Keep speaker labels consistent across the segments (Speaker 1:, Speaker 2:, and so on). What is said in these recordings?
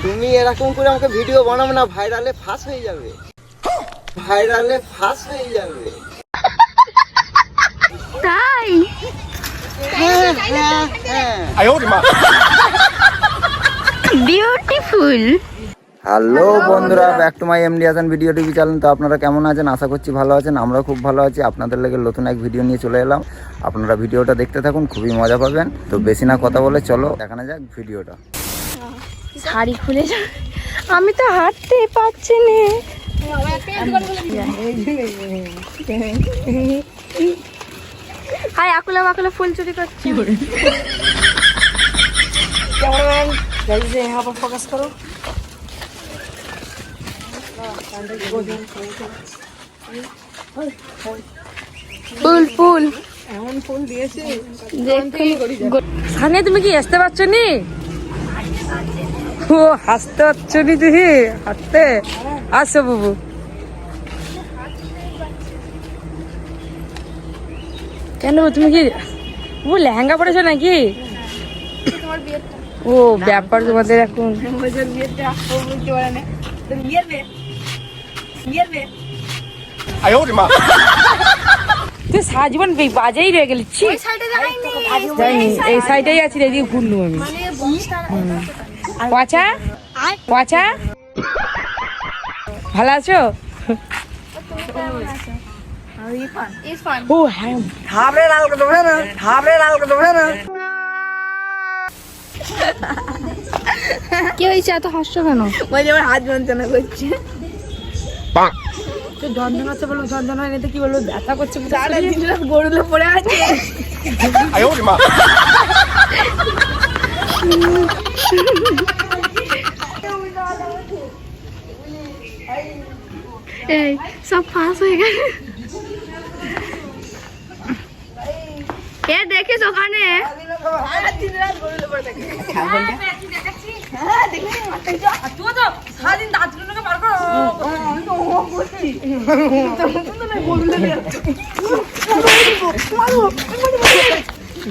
Speaker 1: তুমি এরকম করে আমাকে ভিডিও বানাবো না, ভাইরালে ফাঁস হয়ে যাবে, ভাইরালে ফাঁস হয়ে যাবে।
Speaker 2: তাই
Speaker 1: হ্যাঁ হ্যাঁ হ্যাঁ।
Speaker 2: বিউটিফুল।
Speaker 1: হ্যালো বন্ধুরা, back to my MD Hasan video TV channel. তো আপনারা কেমন আছেন? আশা করছি ভালো আছেন। আমরা খুব ভালো আছি। আপনাদের লেগে নতুন এক ভিডিও নিয়ে চলে এলাম। আপনারা ভিডিওটা দেখতে থাকুন, খুবই মজা পাবেন। তো বেশি না কথা বলে চলো দেখানো যাক ভিডিওটা।
Speaker 2: শাড়ি খুলে যা, আমি তো হাঁটতেই পারছি না। হাই আকুলা বাকুলা ফুল চুরি করছি।
Speaker 3: कैमरामैन जल्दी से यहाँ पर फोकस करो।
Speaker 2: ফুল ফুল
Speaker 3: এমন ফুল দিয়েছে।
Speaker 2: সামনে তুমি কি আসতে পারছো নি? ও হাসতে পারছো নি? তুমি হাসতে আসো বাবু। কেন তুমি কি ও লেহেঙ্গা পরেছো নাকি? ও ব্যাপার তোমাদের এখন। তুই সারাজীবন বাজেই রয়ে গেলি। যাইনি, এই সাইডেই আছি, এদিকে ঘুরলু আমি। পচা পচা ভালো আছো? ও হ্যাঁ,
Speaker 3: थापरे लाल को तो है ना, थापरे लाल को तो है ना।
Speaker 2: কি হয়েছে? এত হাসছো কেন?
Speaker 3: ওই যে আমার হাত যন্ত্রণা করছে।
Speaker 2: যন্ত্রণা হচ্ছে বলো, যন্ত্রণা হয় না তো কি বলবো, ব্যথা করছে।
Speaker 3: সারা দিন রাত গরুলে পড়ে আছে।
Speaker 2: এই সব পাস হয়ে গেছে। কে দেখিস ওখানে?
Speaker 3: সারা দিন রাত গরুলে পড়ে থাকে।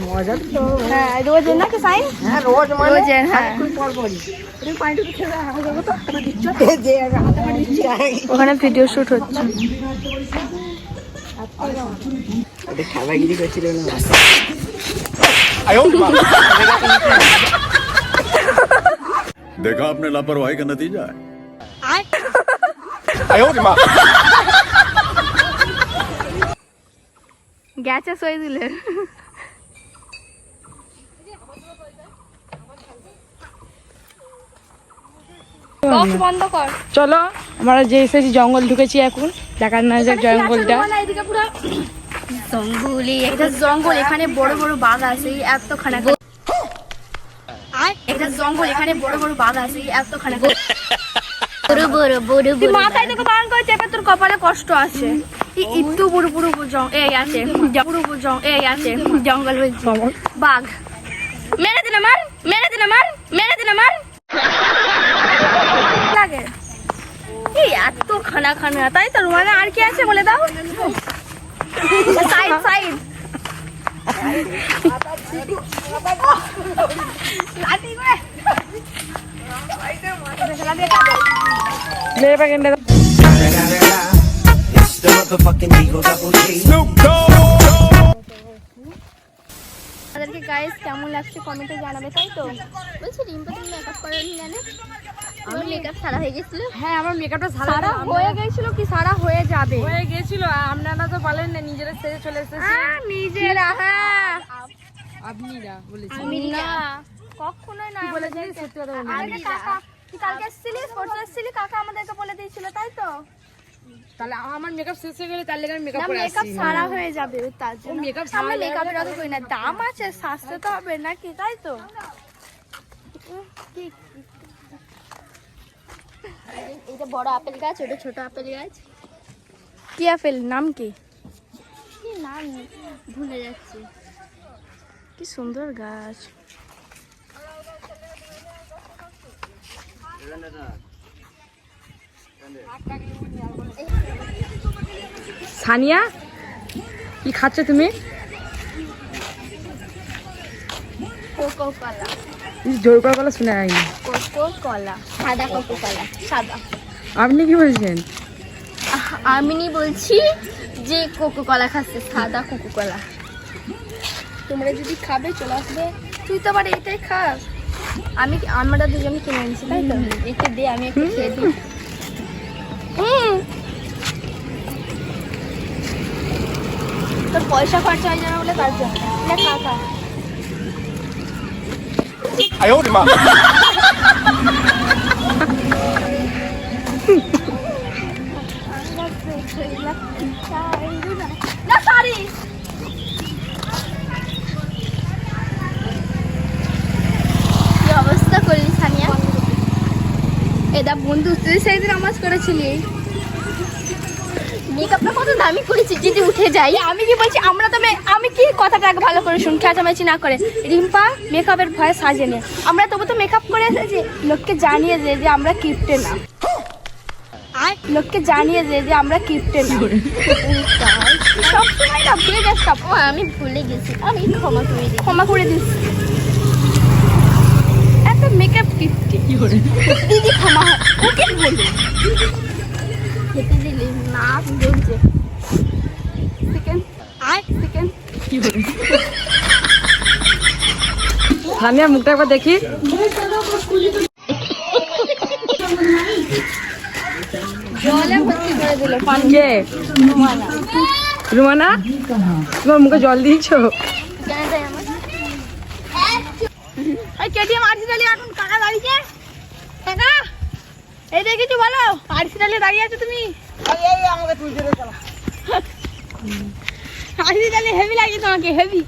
Speaker 2: মজা তো। হ্যাঁ রোজের নাকি সাইন?
Speaker 3: হ্যাঁ রোজ মানে
Speaker 2: রোজের, হ্যাঁ। ওখানে ভিডিও শুট হচ্ছে।
Speaker 3: খাবারগিরি করছিল না।
Speaker 4: देखा आपने लापरवाही का नतीजा है।
Speaker 2: গেছে সই দিলে। বন্ধ কর। চলো আমরা যে এসেছি জঙ্গল ঢুকেছি, এখন দেখার না যাক জঙ্গলটা। জঙ্গলে এটা জঙ্গল, এখানে বড় বড় বাঘ আছে এতখানা। এটা জঙ্গল, এখানে বড় বড় বাঘ আছে এতখানা। বড় বড় বড় বড় মাথায় দেখো বাঘ করে চেপে, তোর কপালে কষ্ট আছে। একটু বড় বড় এই আছে, বড় বড় এই আছে জঙ্গল হয়েছে। বাঘ মেরে দিন আমার, মেরে দিন আমার, মেরে দিন আমার লাগে। এই এত খানা খানা, তাই তো? রুমালে আর কি আছে বলে দাও। সাইড সাইড আমাদেরকে গাইস কেমন লাগছে কমেন্টে জানাবে, তাই তো? বলছি রিম্পা তুমি মেকআপ করেনি কেন? আমার মেকআপ সারা হয়ে গেছিল। হ্যাঁ আমার মেকআপটা সারা হয়ে গেছিল, কি সারা হয়ে যাবে?
Speaker 3: হয়ে গেছিল, আপনারা তো বলেন না নিজেরা সেজে চলে এসেছে।
Speaker 2: নিজেরা, হ্যাঁ
Speaker 3: আপনিরা বলেছেন।
Speaker 2: আমি না কখনোই না
Speaker 3: বলেছেন, সত্যি কথা বলুন।
Speaker 2: আরে কাকা তুই কালকে এসেছিলি, স্পোর্টস এসেছিলি, কাকা আমাদেরকে বলে দিয়েছিল, তাই তো?
Speaker 3: তাহলে আমার মেকআপ শেষ হয়ে গেলে তার লেগে আমি মেকআপ
Speaker 2: না
Speaker 3: করে
Speaker 2: মেকআপ
Speaker 3: আসছি।
Speaker 2: সারা হয়ে যাবে, তার জন্য
Speaker 3: মেকআপ
Speaker 2: আমরা
Speaker 3: সারা
Speaker 2: মেকআপের কথা কই না, দাম আছে, সাজতে তো হবে নাকি, তাই তো?
Speaker 5: এটা বড় আপেল গাছ, ওটা ছোট আপেল গাছ।
Speaker 2: কি আপেল? নাম কি?
Speaker 5: কি নাম ভুলে যাচ্ছি।
Speaker 2: কি সুন্দর গাছ। সানিয়া কি খাচ্ছ তুমি?
Speaker 5: Coca Cola.
Speaker 3: জোর করে বলা শুনে হয়নি।
Speaker 2: কোকো কলা, সাদা কোকো কলা, সাদা।
Speaker 3: আপনি কি বলছেন?
Speaker 2: আমি বলছি যে কোকো কলা খাচ্ছে, সাদা কোকো কলা। তোমরা যদি খাবে চলে আসবে। তুই তো আবার এটাই খাস। আমরা দুজনে কিনে আনছি, তাই তো? একে দে, আমি একটু খেয়ে দিই। তোর পয়সা খরচা হয়ে যাবে বলে তার জন্য। কাকা না, সরি। কি অবস্থা করলি সানিয়া? এটা বন্ধু, তুই সেদিন নামাজ করেছিলি। মেকআপটা কত দামি করেছি, যদি উঠে যাই। আমি কি বলছি, আমি কি কথাটা আগে ভালো করে শুন, খেঁচামেচি না করে। রিম্পা মেকআপের ভয়ে সাজে নে। আমরা তবু তো মেকআপ করে এসেছি, লোককে জানিয়ে যে আমরা কিপ্টে না। লোককে জানিয়ে যে আমরা কিপ্টে না। সবসময় না ভুলে যাস। আমি ভুলে গেছি, আমি ক্ষমা করে দিস। এত মেকআপ কিপ্টে দিদি, ক্ষমা ওকে বলো। খেতে দিলি না বলছে। সেকেন্ড
Speaker 3: সানিয়ার মুখটা একবার দেখি।
Speaker 2: জলে ভর্তি করে দিল।
Speaker 3: কে? রুমানা, তোমার মুখে জল দিয়েছো?
Speaker 2: কেটিএম আরসি ডালি এখন কাকা দাঁড়িয়েছে। কাকা এই দেখেছো, বলো আরসি ডালি দাঁড়িয়ে আছো তুমি? আরসি ডালি হেভি লাগে তোমাকে? Heavy?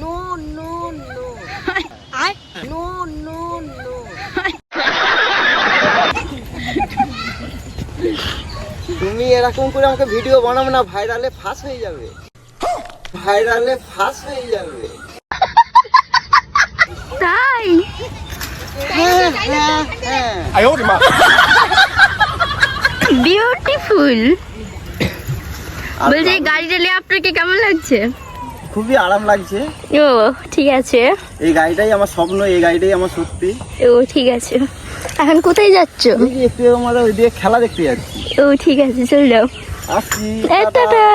Speaker 2: No no no no no no.
Speaker 1: তুমি এরকম করে আমাকে ভিডিও বানাবে না, ভাইরালে ফাঁস হয়ে যাবে।
Speaker 2: তাই বিউটিফুল। বলছি গাড়িটা নিয়ে আপনাকে কেমন লাগছে?
Speaker 1: খুবই আরাম লাগছে।
Speaker 2: ও ঠিক আছে।
Speaker 1: এই গাড়িটাই আমার স্বপ্ন, এই গাড়িটাই আমার সত্যি।
Speaker 2: ও ঠিক আছে। এখন কোথায় যাচ্ছ?
Speaker 1: এই যে একটু আমাদের ওইদিকে খেলা দেখতে যাচ্ছি।
Speaker 2: ও ঠিক আছে, চল যাও।
Speaker 1: আসছি।
Speaker 2: টাটা।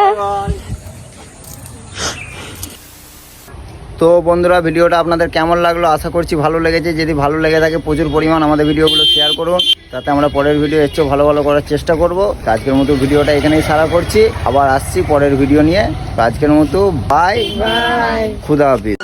Speaker 1: তো বন্ধুরা, ভিডিওটা আপনাদের কেমন লাগলো আশা করছি ভালো লেগেছে। যদি ভালো লেগে থাকে প্রচুর পরিমাণ আমাদের ভিডিওগুলো শেয়ার করুন, তাতে আমরা পরের ভিডিও এর চেয়েও ভালো ভালো করার চেষ্টা করব। তো আজকের মতো ভিডিওটা এখানেই সারা করছি, আবার আসছি পরের ভিডিও নিয়ে। তো আজকের মতো বাই, খুদা হাফিজ।